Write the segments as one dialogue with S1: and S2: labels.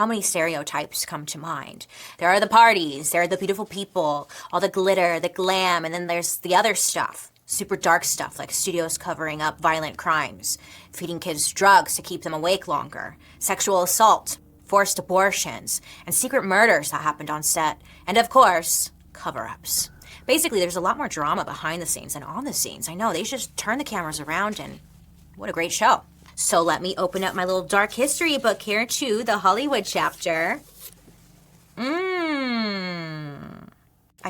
S1: how many stereotypes come to mind? There are the parties, there are the beautiful people, all the glitter, the glam, and then there's the other stuff. Super dark stuff like studios covering up violent crimes, feeding kids drugs to keep them awake longer, sexual assault, forced abortions, and secret murders that happened on set, and of course, cover-ups. Basically, there's a lot more drama behind the scenes than on the scenes. I know, they just turn the cameras around and what a great show. So let me open up my little dark history book here too, the Hollywood chapter. I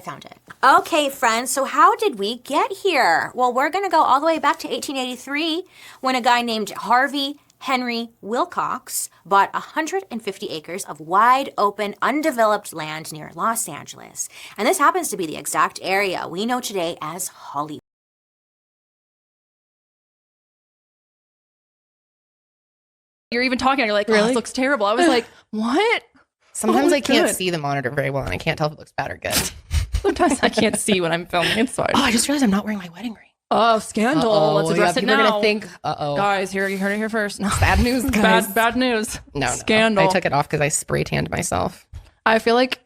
S1: found it. Okay, friends, so how did we get here? Well, we're gonna go all the way back to 1883 when a guy named Harvey Henry Wilcox bought 150 acres of wide open, undeveloped land near Los Angeles. And this happens to be the exact area we know today as Hollywood.
S2: You're even talking, and you're like, really? Oh, this looks terrible. I was like, what?
S3: Sometimes I can't see the monitor very well, and I can't tell if it looks bad or good.
S2: Sometimes I can't see when I'm filming. It's fine.
S3: Oh, I just realized I'm not wearing my wedding ring.
S2: Oh, scandal. Let's address it now.
S3: People are going to think,
S2: Guys, you heard it here first. No.
S3: Bad news, guys.
S2: Bad news.
S3: No.
S2: Scandal.
S3: I took it off because I spray tanned myself.
S2: I feel like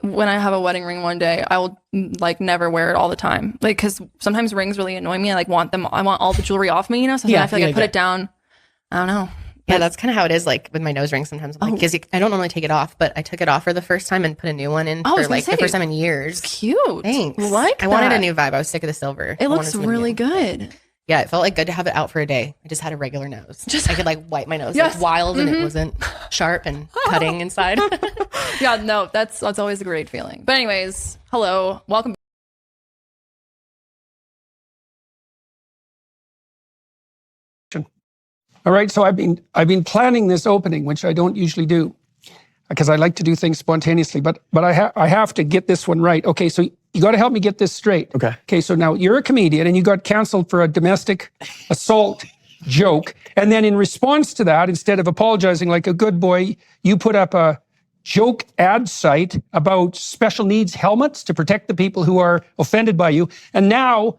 S2: when I have a wedding ring one day, I will like never wear it all the time. Like, because sometimes rings really annoy me. I like want them. I want all the jewelry off me, you know? So I feel like I put it down. I don't know.
S3: Yeah, that's kind of how it is, like with my nose ring sometimes. I'm like, because I don't normally take it off, but I took it off for the first time and put a new one in for like the first time in years.
S2: Cute.
S3: Thanks.
S2: I
S3: wanted a new vibe. I was sick of the silver.
S2: It looks really good.
S3: Yeah, it felt like good to have it out for a day. I just had a regular nose. I could like wipe my nose like wild and it wasn't sharp and cutting inside.
S2: Yeah, no, that's always a great feeling. But anyways, hello, welcome.
S4: All right, so I've been planning this opening, which I don't usually do, because I like to do things spontaneously. But I have to get this one right. Okay, so you got to help me get this straight. Okay. Okay, so now you're a comedian and you got canceled for a domestic assault joke, and then in response to that, instead of apologizing like a good boy, you put up a joke ad site about special needs helmets to protect the people who are offended by you, and now,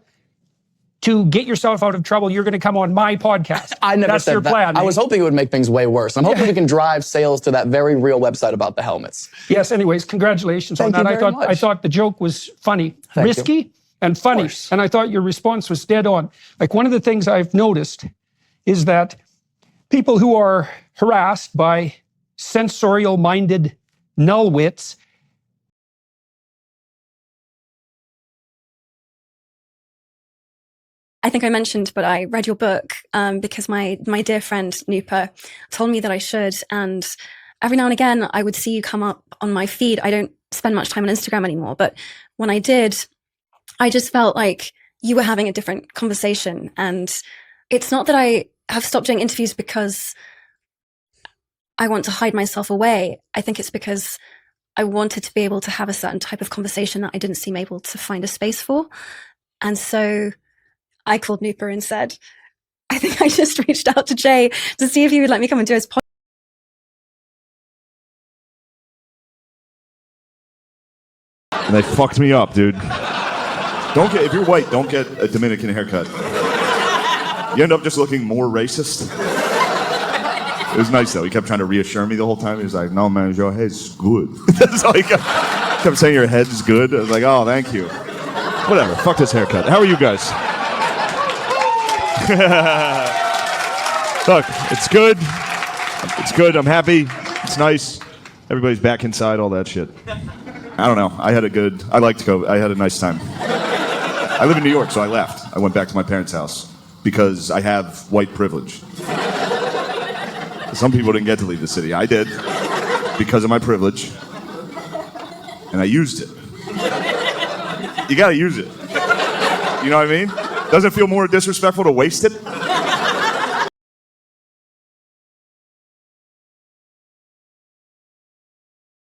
S4: to get yourself out of trouble, you're going to come on my podcast.
S5: I never
S4: That's
S5: said
S4: your
S5: that.
S4: plan.
S5: I was hoping it would make things way worse. I'm hoping we can drive sales to that very real website about the helmets.
S4: Yes, anyways, congratulations on that. I thought the joke was funny, risky and funny. And I thought your response was dead on. Like, one of the things I've noticed is that people who are harassed by sensorial-minded nullwits
S6: I think I mentioned, but I read your book because my dear friend Nooper told me that I should. And every now and again, I would see you come up on my feed. I don't spend much time on Instagram anymore, but when I did, I just felt like you were having a different conversation. And it's not that I have stopped doing interviews because I want to hide myself away. I think it's because I wanted to be able to have a certain type of conversation that I didn't seem able to find a space for. And so I called Nooper and said, I think I just reached out to Jay to see if he would let me come and do his podcast.
S7: And they fucked me up, dude. If you're white, don't get a Dominican haircut. You end up just looking more racist. It was nice though. He kept trying to reassure me the whole time. He was like, "No, man, your head's good." That's all he kept saying. Your head's good. I was like, "Oh, thank you." Whatever. Fuck this haircut. How are you guys? Look, it's good. It's good. I'm happy. It's nice. Everybody's back inside, all that shit. I don't know. I had a nice time. I live in New York, so I left. I went back to my parents' house because I have white privilege. Some people didn't get to leave the city. I did because of my privilege. And I used it. You gotta use it. You know what I mean? Doesn't it feel more disrespectful to waste it?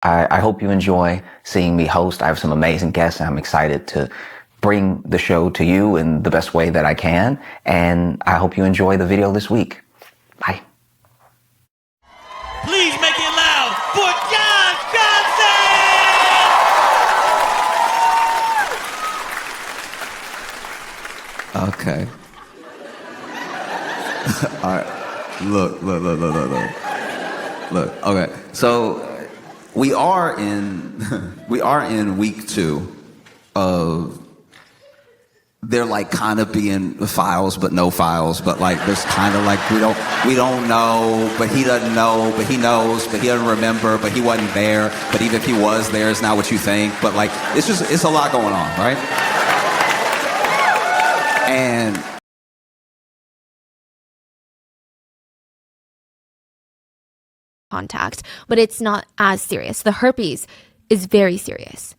S8: I hope you enjoy seeing me host. I have some amazing guests, and I'm excited to bring the show to you in the best way that I can. And I hope you enjoy the video this week. Bye.
S9: Please make it loud for John Johnson!
S10: Okay. All right. Look. Look, okay. So we are in week 2 of they're like kind of being files but no files, but like there's kind of like we don't know, but he doesn't know, but he knows, but he doesn't remember, but he wasn't there, but even if he was there, it's not what you think. But like it's a lot going on, right? And
S11: contact, but it's not as serious. The herpes is very serious.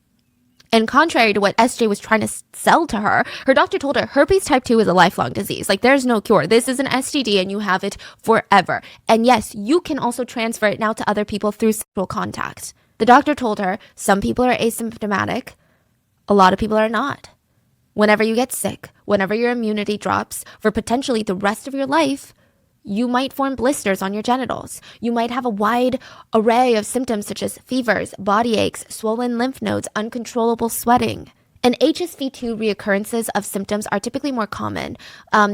S11: And contrary to what SJ was trying to sell to her, her doctor told her herpes type 2 is a lifelong disease. Like, there's no cure. This is an STD and you have it forever. And yes, you can also transfer it now to other people through sexual contact. The doctor told her some people are asymptomatic, a lot of people are not. Whenever you get sick, whenever your immunity drops for potentially the rest of your life, you might form blisters on your genitals. You might have a wide array of symptoms such as fevers, body aches, swollen lymph nodes, uncontrollable sweating. And HSV2 reoccurrences of symptoms are typically more common.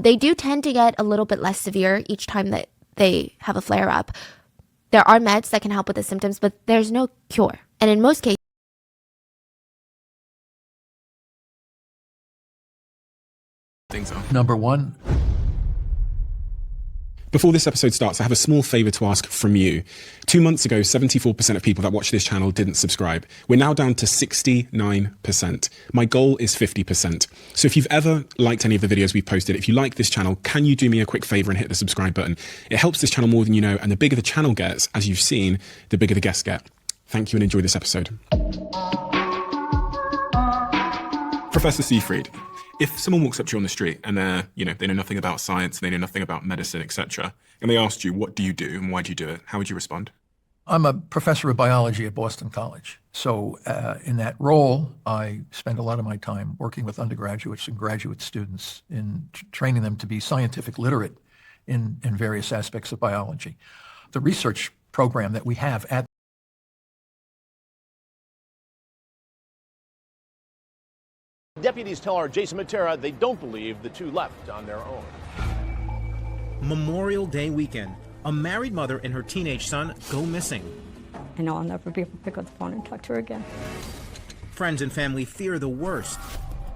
S11: They do tend to get a little bit less severe each time that they have a flare-up. There are meds that can help with the symptoms, but there's no cure. And in most cases,
S12: Number 1. Before this episode starts, I have a small favor to ask from you. 2 months ago, 74% of people that watch this channel didn't subscribe. We're now down to 69%. My goal is 50%. So if you've ever liked any of the videos we've posted, if you like this channel, can you do me a quick favor and hit the subscribe button? It helps this channel more than you know, and the bigger the channel gets, as you've seen, the bigger the guests get. Thank you and enjoy this episode. Professor Seyfried, if someone walks up to you on the street and they know nothing about science, they know nothing about medicine, etc., and they asked you, what do you do and why do you do it? How would you respond?
S13: I'm a professor of biology at Boston College. So in that role, I spend a lot of my time working with undergraduates and graduate students in training them to be scientific literate in various aspects of biology. The research program that we have at
S14: Deputies tell our Jason Matera they don't believe the two left on their own.
S15: Memorial Day weekend. A married mother and her teenage son go missing.
S16: I know I'll never be able to pick up the phone and talk to her again.
S15: Friends and family fear the worst,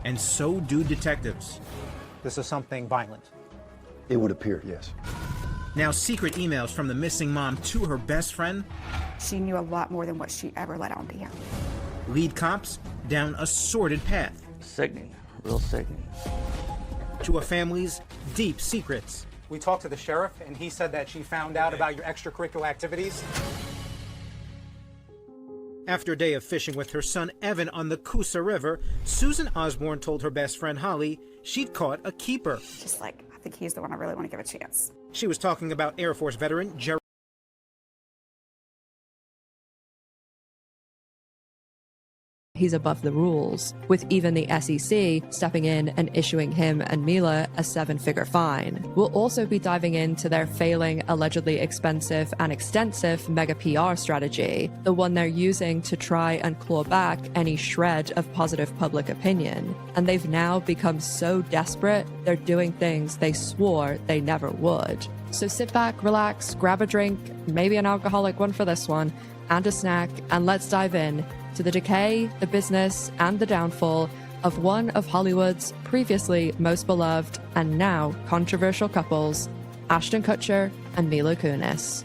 S15: and so do detectives.
S17: This is something violent.
S18: It would appear, yes.
S15: Now, secret emails from the missing mom to her best friend.
S19: She knew a lot more than what she ever let on to him.
S15: Lead cops down a sordid path.
S20: Sickening, real sickening.
S15: To a family's deep secrets.
S17: We talked to the sheriff, and he said that she found out about your extracurricular activities.
S15: After a day of fishing with her son Evan on the Coosa River, Susan Osborne told her best friend Holly she'd caught a keeper.
S19: Just like, I think he's the one I really want to give a chance.
S15: She was talking about Air Force veteran Jerry.
S21: He's above the rules, with even the SEC stepping in and issuing him and Mila a 7-figure fine. We'll also be diving into their failing, allegedly expensive and extensive mega PR strategy, the one they're using to try and claw back any shred of positive public opinion. And they've now become so desperate, they're doing things they swore they never would. So sit back, relax, grab a drink, maybe an alcoholic one for this one, and a snack, and let's dive in to the decay, the business, and the downfall of one of Hollywood's previously most beloved and now controversial couples, Ashton Kutcher and Mila Kunis.